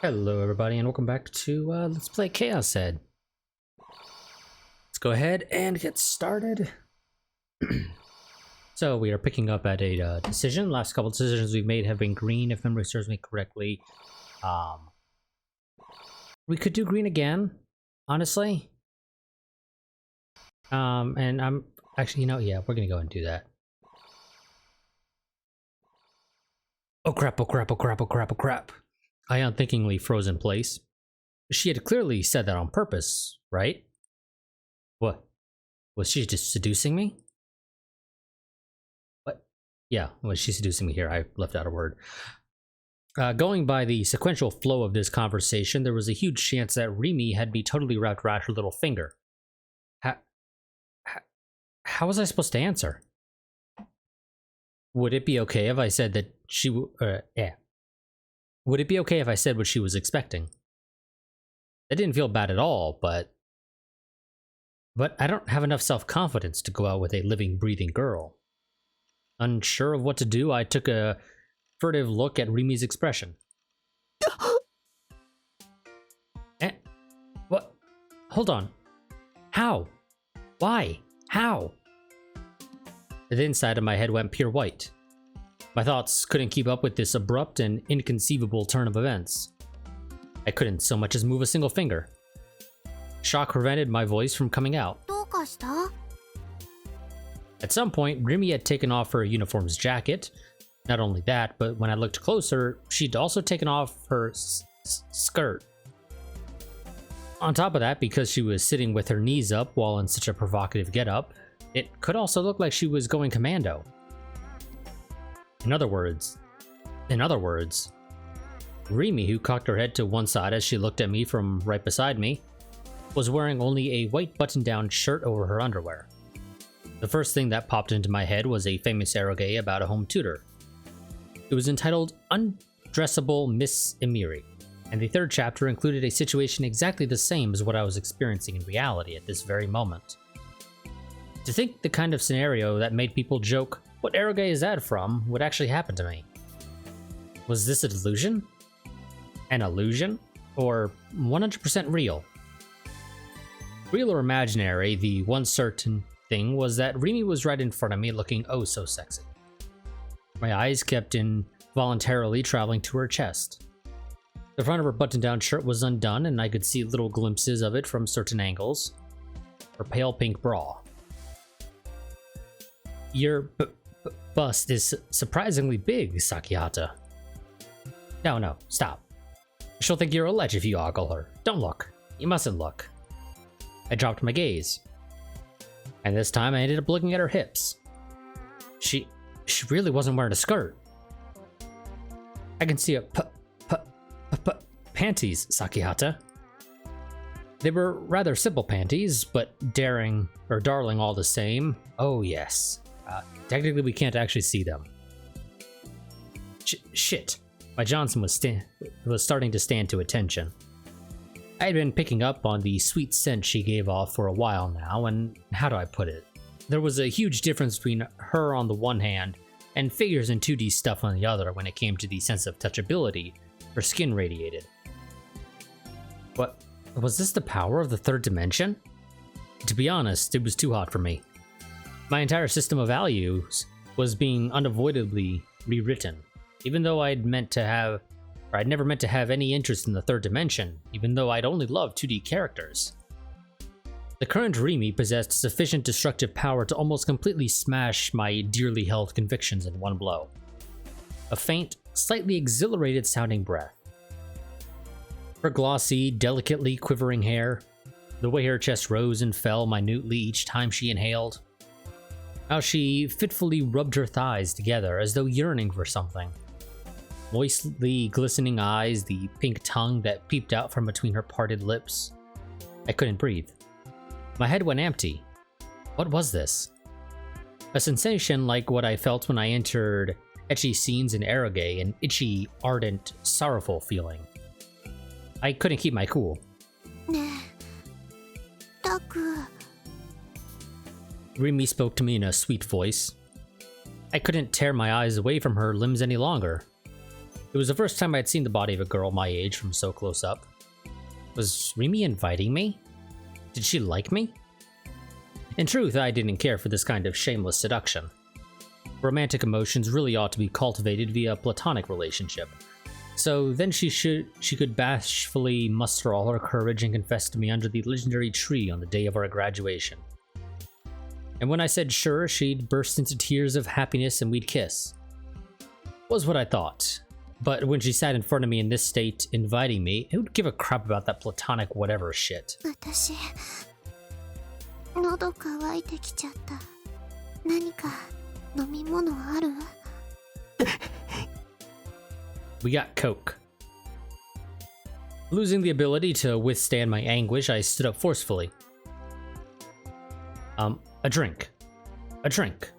Hello everybody and welcome back to Let's Play ChäoS. Let's go ahead and get started. So we are picking up at a decision. Last couple decisions we've made have been green, if memory serves me correctly. We could do green again, honestly. And I'm actually, yeah, we're gonna go and do that. Oh crap, oh crap, oh crap, oh crap, oh crap. I unthinkingly froze in place. She had clearly said that on purpose, right? What? Was she just seducing me? What? Yeah, was she seducing me here? I left out a word. Going by the sequential flow of this conversation, there was a huge chance that Remy had me totally wrapped around her little finger. How was I supposed to answer? Would it be okay if I said that she Would it be okay if I said what she was expecting? That didn't feel bad at all, but I don't have enough self-confidence to go out with a living, breathing girl. Unsure of what to do, I took a furtive look at Remy's expression. What? Hold on. How? Why? How? The inside of my head went pure white. My thoughts couldn't keep up with this abrupt and inconceivable turn of events. I couldn't so much as move a single finger. Shock prevented my voice from coming out. At some point, Remy had taken off her uniform's jacket. Not only that, but when I looked closer, she'd also taken off her skirt. On top of that, because she was sitting with her knees up while in such a provocative getup, it could also look like she was going commando. In other words, Remy, who cocked her head to one side as she looked at me from right beside me, was wearing only a white button-down shirt over her underwear. The first thing that popped into my head was a famous eroge about a home tutor. It was entitled Undressable Miss Emiri, and the third chapter included a situation exactly the same as what I was experiencing in reality at this very moment. To think the kind of scenario that made people joke, "What eroge is that from?" would actually happen to me. Was this a delusion? An illusion? Or 100% real? Real or imaginary, the one certain thing was that Remy was right in front of me looking oh so sexy. My eyes kept involuntarily traveling to her chest. The front of her button-down shirt was undone and I could see little glimpses of it from certain angles. Her pale pink bra. Your bust is surprisingly big, Sakihata. No, stop. She'll think you're a ledge if you ogle her. Don't look. You mustn't look. I dropped my gaze. And this time I ended up looking at her hips. She really wasn't wearing a skirt. I can see her panties, Sakihata. They were rather simple panties, but darling all the same. Oh yes. Technically, we can't actually see them. Shit. My Johnson was starting to stand to attention. I had been picking up on the sweet scent she gave off for a while now, and how do I put it? There was a huge difference between her on the one hand and figures and 2D stuff on the other when it came to the sense of touchability her skin radiated. What? Was this the power of the third dimension? To be honest, it was too hot for me. My entire system of values was being unavoidably rewritten, even though I'd never meant to have any interest in the third dimension, even though I'd only loved 2D characters. The current Remy possessed sufficient destructive power to almost completely smash my dearly held convictions in one blow. A faint, slightly exhilarated sounding breath. Her glossy, delicately quivering hair, the way her chest rose and fell minutely each time she inhaled, how she fitfully rubbed her thighs together as though yearning for something. Moistly glistening eyes, the pink tongue that peeped out from between her parted lips. I couldn't breathe. My head went empty. What was this? A sensation like what I felt when I entered ecchi scenes in eroge, an itchy, ardent, sorrowful feeling. I couldn't keep my cool. Remy spoke to me in a sweet voice. I couldn't tear my eyes away from her limbs any longer. It was the first time I'd seen the body of a girl my age from so close up. Was Rimi inviting me? Did she like me? In truth, I didn't care for this kind of shameless seduction. Romantic emotions really ought to be cultivated via a platonic relationship. So then she could bashfully muster all her courage and confess to me under the legendary tree on the day of our graduation. And when I said sure, she'd burst into tears of happiness and we'd kiss. Was what I thought. But when she sat in front of me in this state, inviting me, who would give a crap about that platonic whatever shit? 私、喉乾いてきちゃった。何か飲み物ある？ We got Coke. Losing the ability to withstand my anguish, I stood up forcefully. A drink. A drink.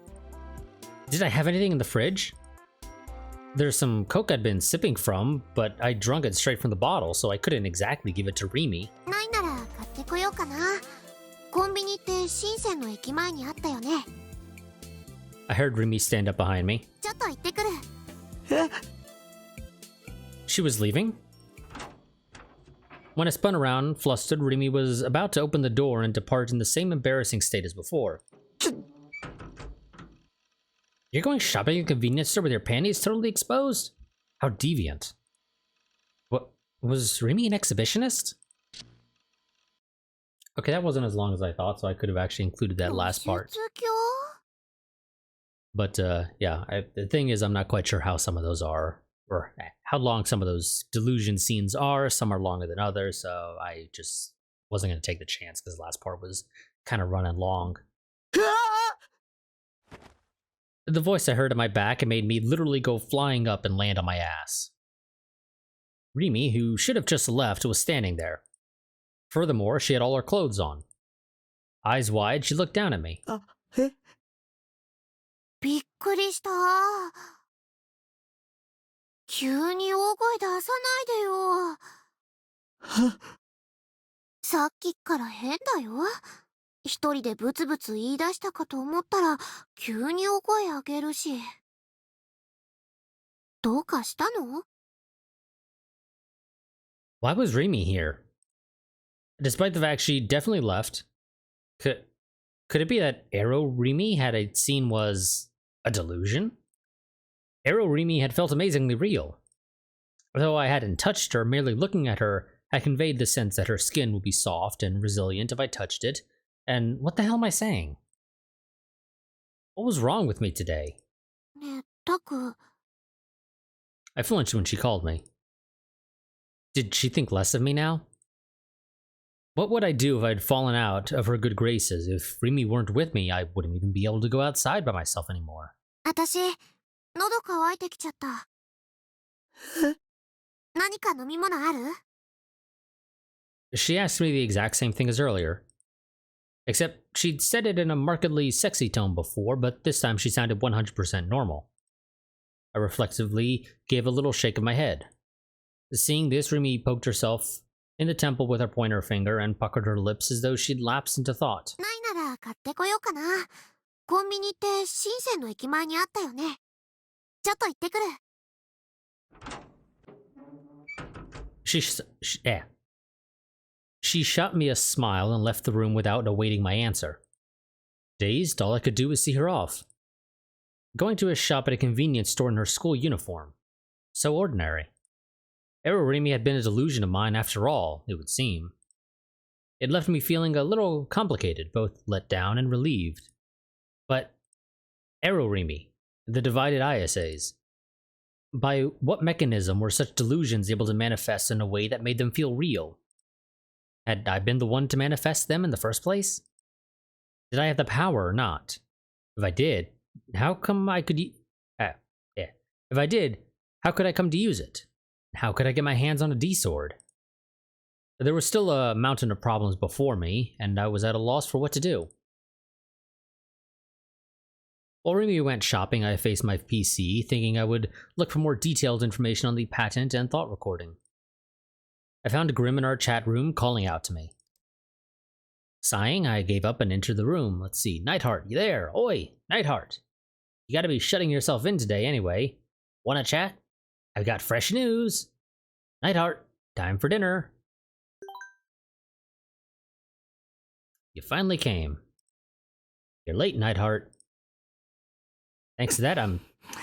Did I have anything in the fridge? There's some Coke I'd been sipping from, but I drunk it straight from the bottle, so I couldn't exactly give it to Rimi. ないなら買ってこようかな。コンビニって深センの駅前にあったよね。I heard Rimi stand up behind me. ちょっと行ってくる。She was leaving? When I spun around, flustered, Rimi was about to open the door and depart in the same embarrassing state as before. You're going shopping at a convenience store with your panties totally exposed? How deviant. What, was Rimi an exhibitionist? Okay, that wasn't as long as I thought, so I could have actually included that last part. But, yeah, the thing is, I'm not quite sure how some of those are, or how long some of those delusion scenes are. Some are longer than others, so I just wasn't going to take the chance because the last part was kind of running long. The voice I heard at my back made me literally go flying up and land on my ass. Rimi, who should have just left, was standing there. Furthermore, she had all her clothes on. Eyes wide, she looked down at me. びっくりした。急に大声出さないでよ。さっきから変だよ。一人でブツブツ言い出したかと思ったら、急に大声上げるし。どうかしたの？ Why was Rimi here? Despite the fact she definitely left, could it be that Arrow Rimi had seen was a delusion? Arrow Rimi had felt amazingly real. Though I hadn't touched her, merely looking at her had conveyed the sense that her skin would be soft and resilient if I touched it. And what the hell am I saying? What was wrong with me today? ねえ、タク。 I flinched when she called me. Did she think less of me now? What would I do if I'd fallen out of her good graces? If Rimi weren't with me, I wouldn't even be able to go outside by myself anymore. 私、喉乾いてきちゃった。何か飲み物ある？ She asked me the exact same thing as earlier. Except she'd said it in a markedly sexy tone before, but this time she sounded 100% normal. I reflexively gave a little shake of my head. Seeing this, Rimi poked herself in the temple with her pointer finger and puckered her lips as though she'd lapsed into thought. ないなら買ってこようかな。コンビニって深センの駅前にあったよね。ちょっと行ってくる。She shot me a smile and left the room without awaiting my answer. Dazed, all I could do was see her off. Going to a shop at a convenience store in her school uniform. So ordinary. Arrow Rimi had been a delusion of mine after all, it would seem. It left me feeling a little complicated, both let down and relieved. But Arrow Rimi, the divided ISAs. By what mechanism were such delusions able to manifest in a way that made them feel real? Had I been the one to manifest them in the first place? Did I have the power or not? If I did, how come I could If I did, how could I come to use it? How could I get my hands on a D-sword? There was still a mountain of problems before me, and I was at a loss for what to do. While Rimi went shopping, I faced my PC, thinking I would look for more detailed information on the patent and thought recording. I found Grim in our chat room calling out to me. Sighing, I gave up and entered the room. Let's see. Nightheart, you there? Oi, Nightheart. You gotta be shutting yourself in today anyway. Wanna chat? I've got fresh news. Nightheart, time for dinner. You finally came. You're late, Nightheart. Thanks to that, I'm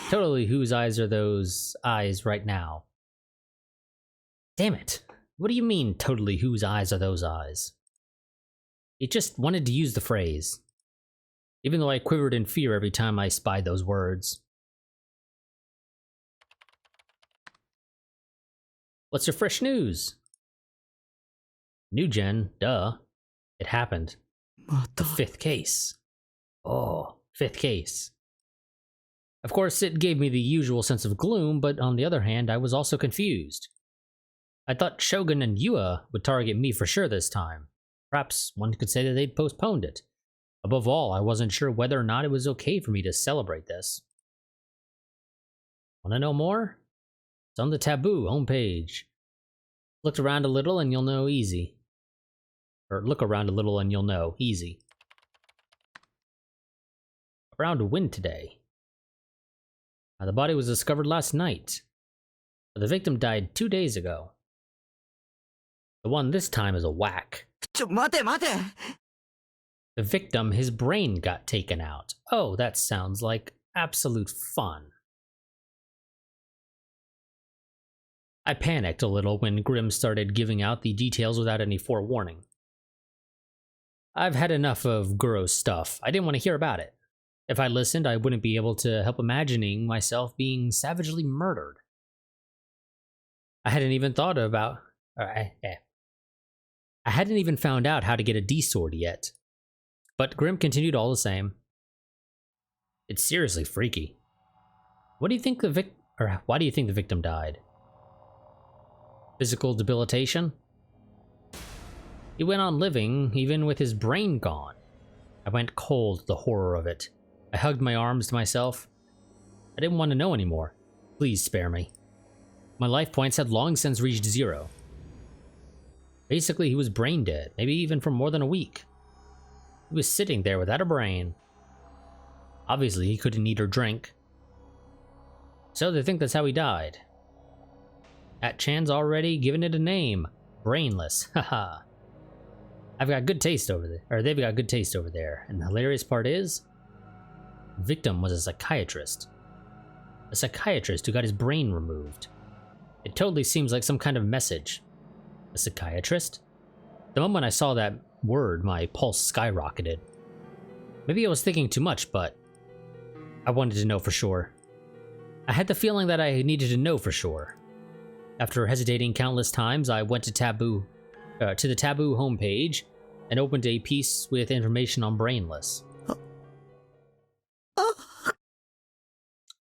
totally whose eyes are those eyes right now. Damn it. What do you mean, totally whose eyes are those eyes? He just wanted to use the phrase, even though I quivered in fear every time I spied those words. What's your fresh news? New gen, duh. It happened. The fifth case. Oh, fifth case. Of course, it gave me the usual sense of gloom, but on the other hand, I was also confused. I thought Shogun and Yua would target me for sure this time. Perhaps one could say that they'd postponed it. Above all, I wasn't sure whether or not it was okay for me to celebrate this. Want to know more? It's on the Taboo homepage. Look around a little and you'll know easy. Or look around a little and you'll know easy. Around to win today. The body was discovered last night. The victim died 2 days ago. The one this time is a whack. The victim, his brain got taken out. Oh, that sounds like absolute fun. I panicked a little when Grimm started giving out the details without any forewarning. I've had enough of Guro's stuff. I didn't want to hear about it. If I listened, I wouldn't be able to help imagining myself being savagely murdered. I hadn't even thought about... I hadn't even found out how to get a D-sword yet. But Grimm continued all the same. It's seriously freaky. Why do you think the victim died? Physical debilitation? He went on living, even with his brain gone. I went cold at the horror of it. I hugged my arms to myself. I didn't want to know anymore. Please spare me. My life points had long since reached 0. Basically, he was brain dead, maybe even for more than a week. He was sitting there without a brain. Obviously, he couldn't eat or drink. So they think that's how he died. At-chan's already given it a name. Brainless. Haha. I've got good taste over there. Or they've got good taste over there. And the hilarious part is, the victim was a psychiatrist. A psychiatrist who got his brain removed. It totally seems like some kind of message. A psychiatrist? The moment I saw that word, my pulse skyrocketed. Maybe I was thinking too much, but I wanted to know for sure. I had the feeling that I needed to know for sure. After hesitating countless times, I went to the Taboo homepage and opened a piece with information on Brainless.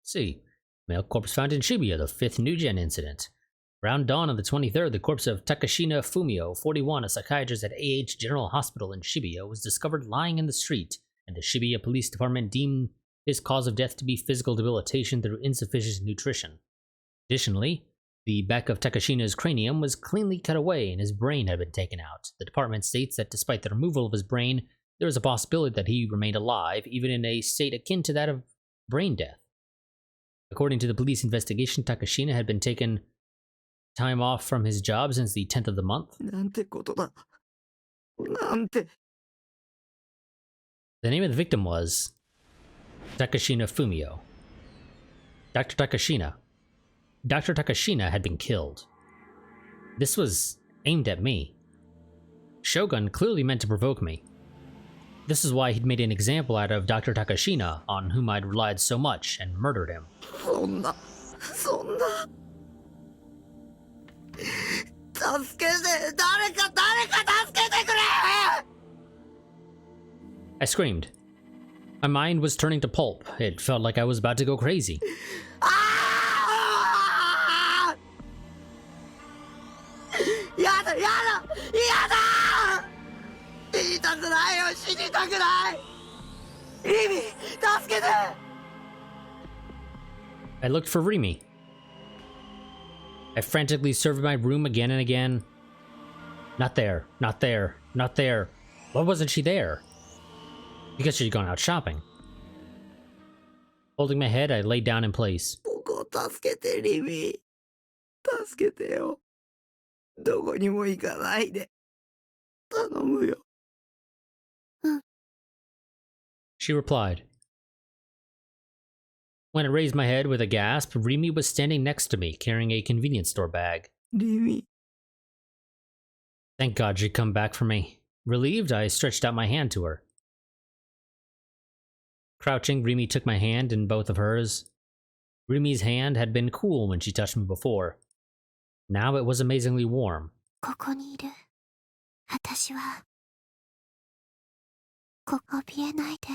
See, male corpse found in Shibuya, the 5th New Gen incident. Around dawn on the 23rd, the corpse of Takashina Fumio, 41, a psychiatrist at AH General Hospital in Shibuya, was discovered lying in the street, and the Shibuya Police Department deemed his cause of death to be physical debilitation through insufficient nutrition. Additionally, the back of Takashina's cranium was cleanly cut away and his brain had been taken out. The department states that despite the removal of his brain, there is a possibility that he remained alive, even in a state akin to that of brain death. According to the police investigation, Takashina had been taken time off from his job since the 10th of the month. The name of the victim was Takashina Fumio. Dr. Takashina. Dr. Takashina had been killed. This was aimed at me. Shogun clearly meant to provoke me. This is why he'd made an example out of Dr. Takashina, on whom I'd relied so much, and murdered him. I screamed. My mind was turning to pulp. It felt like I was about to go crazy. I looked for Rimi. I frantically surveyed my room again and again. Not there, not there, not there. Why wasn't she there? Because she'd gone out shopping. Holding my head, I laid down in place. を助けて、リミ。助けてよ。どこにも行かないで。頼むよ。She replied. When I raised my head with a gasp, Rimi was standing next to me, carrying a convenience store bag. リミ。 Thank God she'd come back for me. Relieved, I stretched out my hand to her. Crouching, Rimi took my hand in both of hers. Rimi's hand had been cool when she touched me before. Now it was amazingly warm. ここにいる。私は。ここ見えないで。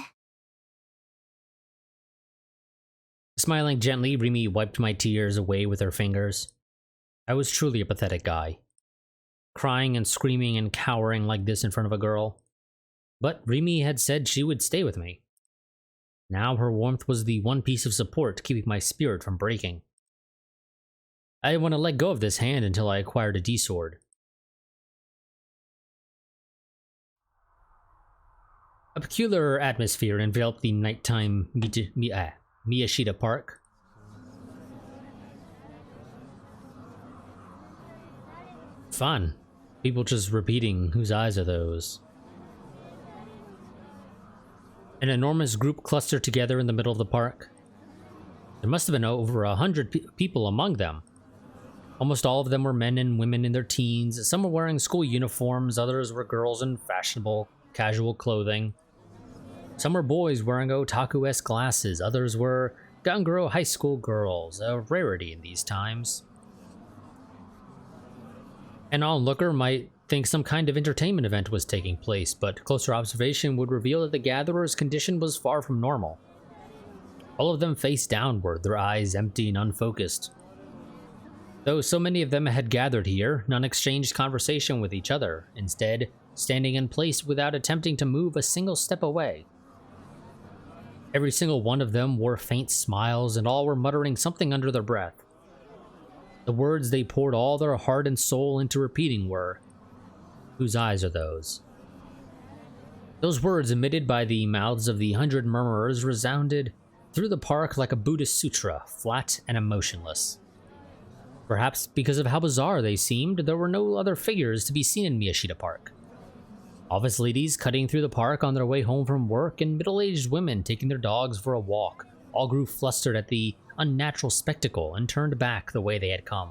Smiling gently, Rimi wiped my tears away with her fingers. I was truly a pathetic guy. Crying and screaming and cowering like this in front of a girl. But Rimi had said she would stay with me. Now her warmth was the one piece of support keeping my spirit from breaking. I didn't want to let go of this hand until I acquired a D-sword. A peculiar atmosphere enveloped the nighttime Miyashita Park. Fun. People just repeating, whose eyes are those? An enormous group clustered together in the middle of the park. There must have been over 100 people among them. Almost all of them were men and women in their teens. Some were wearing school uniforms, others were girls in fashionable, casual clothing. Some were boys wearing otaku-esque glasses, others were ganguro high school girls, a rarity in these times. An onlooker might think some kind of entertainment event was taking place, but closer observation would reveal that the gatherers' condition was far from normal. All of them faced downward, their eyes empty and unfocused. Though so many of them had gathered here, none exchanged conversation with each other, instead standing in place without attempting to move a single step away. Every single one of them wore faint smiles, and all were muttering something under their breath. The words they poured all their heart and soul into repeating were, "Whose eyes are those?" Those words emitted by the mouths of the 100 murmurers resounded through the park like a Buddhist sutra, flat and emotionless. Perhaps because of how bizarre they seemed, there were no other figures to be seen in Miyashita Park. Office ladies cutting through the park on their way home from work, and middle-aged women taking their dogs for a walk, all grew flustered at the unnatural spectacle and turned back the way they had come.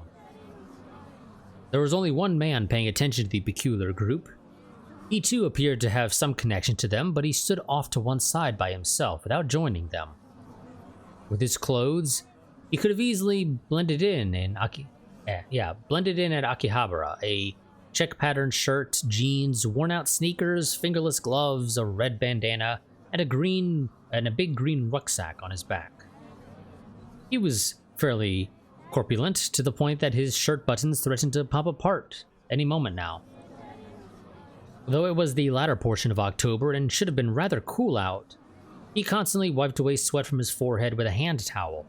There was only one man paying attention to the peculiar group. He too appeared to have some connection to them, but he stood off to one side by himself without joining them. With his clothes, he could have easily blended in at Akihabara, a check-patterned shirt, jeans, worn-out sneakers, fingerless gloves, a red bandana, and a big green rucksack on his back. He was fairly corpulent, to the point that his shirt buttons threatened to pop apart any moment now. Though it was the latter portion of October and should have been rather cool out, he constantly wiped away sweat from his forehead with a hand towel.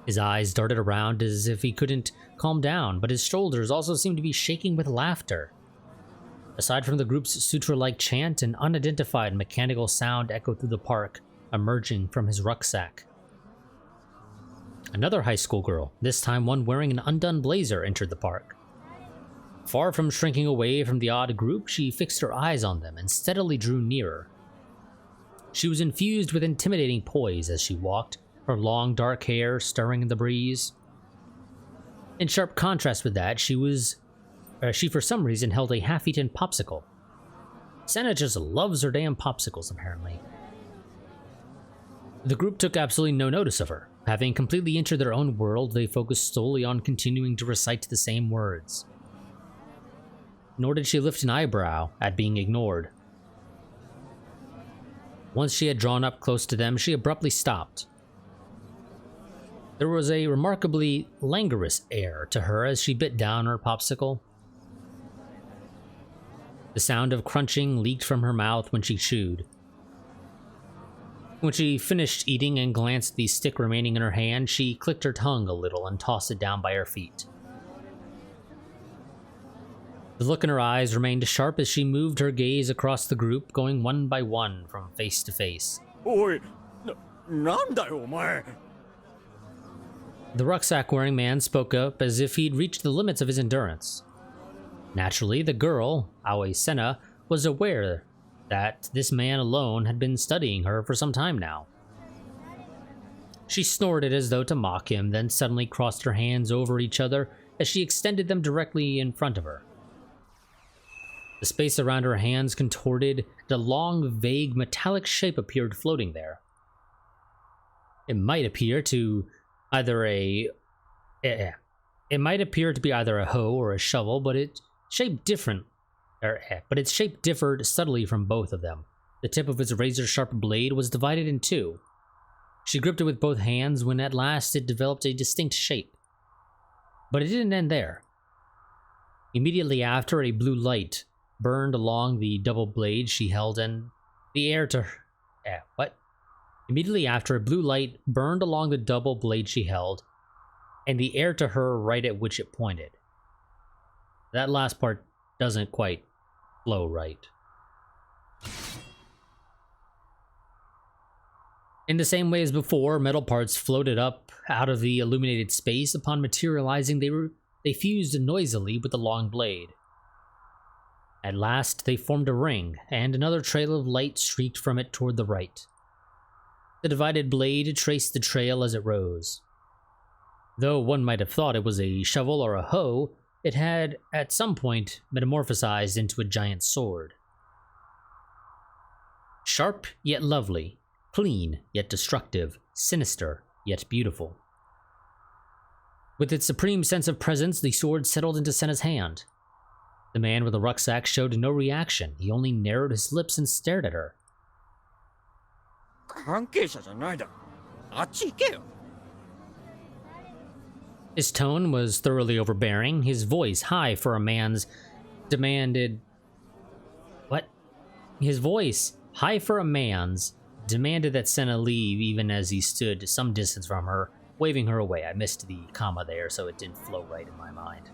His eyes darted around as if he couldn't calm down, but his shoulders also seemed to be shaking with laughter. Aside from the group's sutra-like chant, an unidentified mechanical sound echoed through the park, emerging from his rucksack. Another high school girl, this time one wearing an undone blazer, entered the park. Far from shrinking away from the odd group, she fixed her eyes on them and steadily drew nearer. She was infused with intimidating poise as she walked, her long dark hair stirring in the breeze. In sharp contrast with that, she for some reason held a half-eaten popsicle. Senna just loves her damn popsicles, apparently. The group took absolutely no notice of her. Having completely entered their own world, they focused solely on continuing to recite the same words. Nor did she lift an eyebrow at being ignored. Once she had drawn up close to them, she abruptly stopped. There was a remarkably languorous air to her as she bit down her popsicle. The sound of crunching leaked from her mouth when she chewed. When she finished eating and glanced at the stick remaining in her hand, she clicked her tongue a little and tossed it down by her feet. The look in her eyes remained sharp as she moved her gaze across the group, going one by one from face to face. おい、なんだよお前。The rucksack-wearing man spoke up as if he'd reached the limits of his endurance. Naturally, the girl, Aoi Senna, was aware that this man alone had been studying her for some time now. She snorted as though to mock him, then suddenly crossed her hands over each other as she extended them directly in front of her. The space around her hands contorted, and a long, vague, metallic shape appeared floating there. It might appear to be either a hoe or a shovel, but its shape differed subtly from both of them. The tip of its razor-sharp blade was divided in two. She gripped it with both hands when at last it developed a distinct shape. But it didn't end there. Immediately after, a blue light burned along the double blade she held, and the air to her. Immediately after, a blue light burned along the double blade she held, and the air to her right at which it pointed. That last part doesn't quite flow right. In the same way as before, metal parts floated up out of the illuminated space. Upon materializing, they fused noisily with the long blade. At last, they formed a ring, and another trail of light streaked from it toward the right. The divided blade traced the trail as it rose. Though one might have thought it was a shovel or a hoe, it had, at some point, metamorphosized into a giant sword. Sharp yet lovely, clean yet destructive, sinister yet beautiful. With its supreme sense of presence, the sword settled into Senna's hand. The man with the rucksack showed no reaction. He only narrowed his lips and stared at her. His tone was thoroughly overbearing. His voice, high for a man's, demanded that Senna leave, even as he stood some distance from her, waving her away. I missed the comma there, so it didn't flow right in my mind.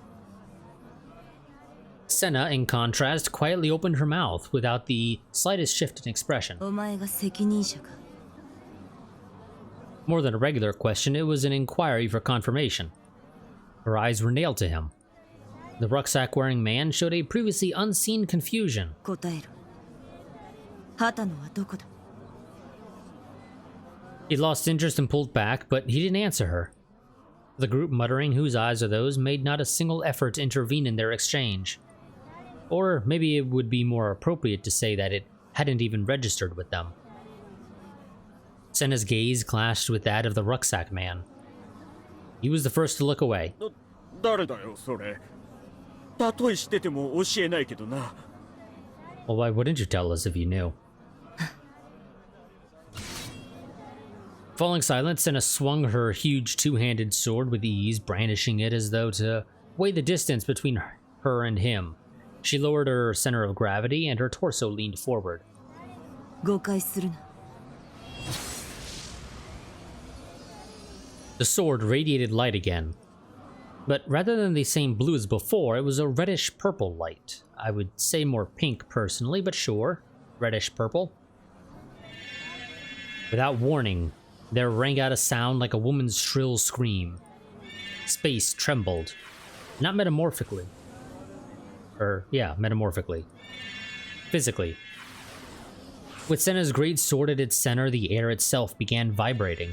Senna, in contrast, quietly opened her mouth without the slightest shift in expression. More than a regular question, it was an inquiry for confirmation. Her eyes were nailed to him. The rucksack-wearing man showed a previously unseen confusion. He lost interest and pulled back, but he didn't answer her. The group, muttering, "Whose eyes are those?" made not a single effort to intervene in their exchange. Or maybe it would be more appropriate to say that it hadn't even registered with them. Senna's gaze clashed with that of the rucksack man. He was the first to look away. Well, why wouldn't you tell us if you knew? Falling silent, Senna swung her huge two-handed sword with ease, brandishing it as though to weigh the distance between her and him. She lowered her center of gravity, and her torso leaned forward. The sword radiated light again. But rather than the same blue as before, it was a reddish-purple light. I would say more pink personally, but sure, reddish-purple. Without warning, there rang out a sound like a woman's shrill scream. Space trembled. Not metamorphically. Metamorphically. Physically. With Senna's great sword at its center, the air itself began vibrating.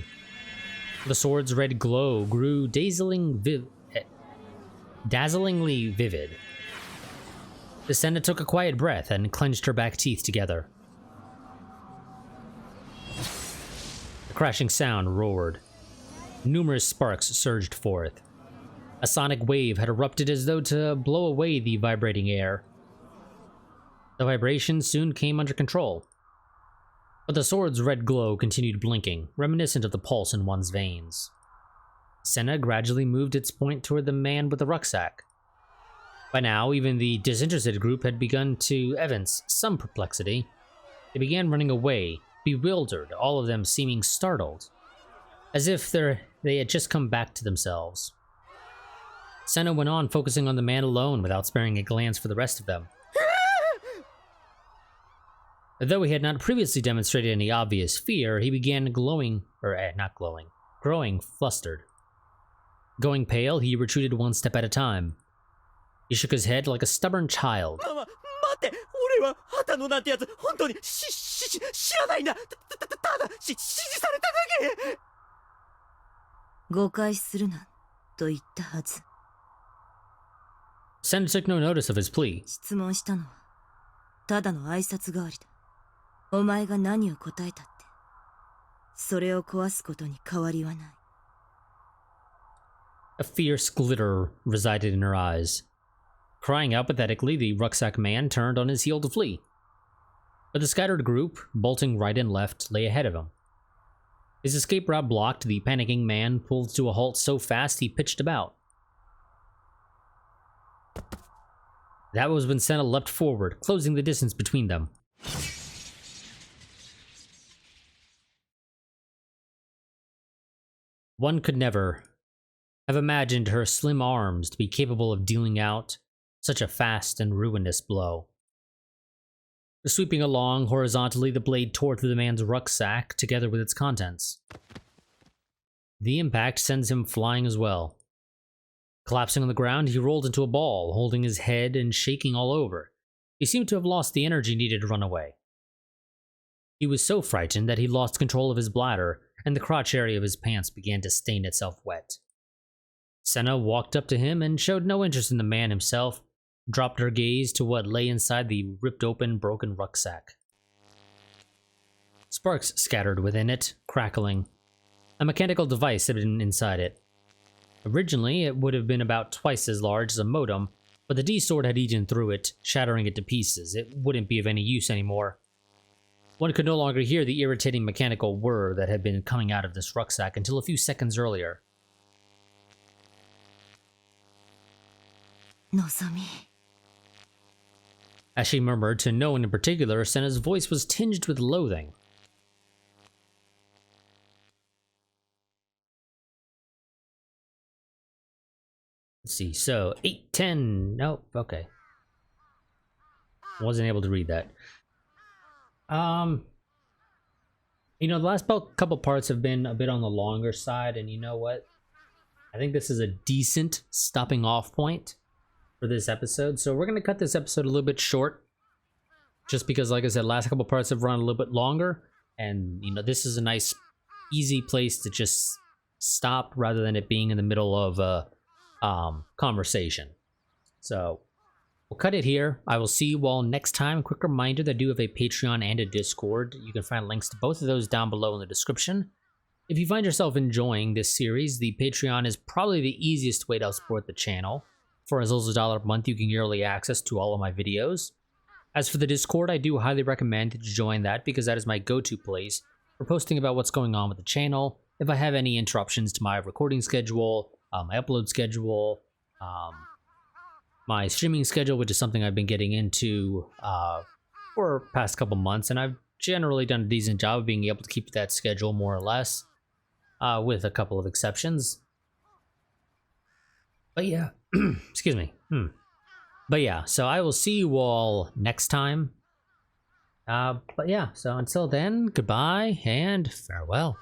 The sword's red glow grew dazzlingly vivid. The Senna took a quiet breath and clenched her back teeth together. A crashing sound roared. Numerous sparks surged forth. A sonic wave had erupted as though to blow away the vibrating air. The vibration soon came under control. But the sword's red glow continued blinking, reminiscent of the pulse in one's veins. Senna gradually moved its point toward the man with the rucksack. By now, even the disinterested group had begun to evince some perplexity. They began running away, bewildered, all of them seeming startled, as if they had just come back to themselves. Senna went on, focusing on the man alone without sparing a glance for the rest of them. Though he had not previously demonstrated any obvious fear, he began growing flustered. Going pale, he retreated one step at a time. He shook his head like a stubborn child. 待って、俺は畑野なんてやつ本当に知らないんだ。ただ指示されただけ。誤解するなと言ったはず。Senna took no notice of his plea. 質問したのはただの挨拶代わりだ。お前が何を答えたって、それを壊すことに変わりはない。A fierce glitter resided in her eyes. Crying out pathetically, the rucksack man turned on his heel to flee. But the scattered group, bolting right and left, lay ahead of him. His escape route blocked, the panicking man pulled to a halt so fast he pitched about. That was when Senna leapt forward, closing the distance between them. One could never have imagined her slim arms to be capable of dealing out such a fast and ruinous blow. Sweeping along horizontally, the blade tore through the man's rucksack together with its contents. The impact sends him flying as well. Collapsing on the ground, he rolled into a ball, holding his head and shaking all over. He seemed to have lost the energy needed to run away. He was so frightened that he lost control of his bladder, and the crotch area of his pants began to stain itself wet. Senna walked up to him and showed no interest in the man himself, dropped her gaze to what lay inside the ripped-open, broken rucksack. Sparks scattered within it, crackling. A mechanical device had been inside it. Originally, it would have been about twice as large as a modem, but the D-sword had eaten through it, shattering it to pieces. It wouldn't be of any use anymore. One could no longer hear the irritating mechanical whir that had been coming out of this rucksack until a few seconds earlier. Nozomi. As she murmured to no one in particular, Senna's voice was tinged with loathing. Let's see, so 8, 10, nope, okay. Wasn't able to read that. You know, the last couple parts have been a bit on the longer side, and you know what? I think this is a decent stopping off point for this episode, so we're gonna cut this episode a little bit short, just because, like I said, last couple parts have run a little bit longer, and you know, this is a nice, easy place to just stop rather than it being in the middle of a conversation. So we'll cut it here. I will see you all next time. A quick reminder that I do have a Patreon and a Discord. You can find links to both of those down below in the description. If you find yourself enjoying this series, the Patreon is probably the easiest way to help support the channel. For as little as $1 a month, you can get early access to all of my videos. As for the Discord, I do highly recommend that you join that, because that is my go-to place for posting about what's going on with the channel. If I have any interruptions to my recording schedule, my upload schedule, my streaming schedule, which is something I've been getting into for past couple months, and I've generally done a decent job of being able to keep that schedule more or less, with a couple of exceptions. But yeah, excuse me. But yeah, so I will see you all next time. But yeah, so until then, goodbye and farewell.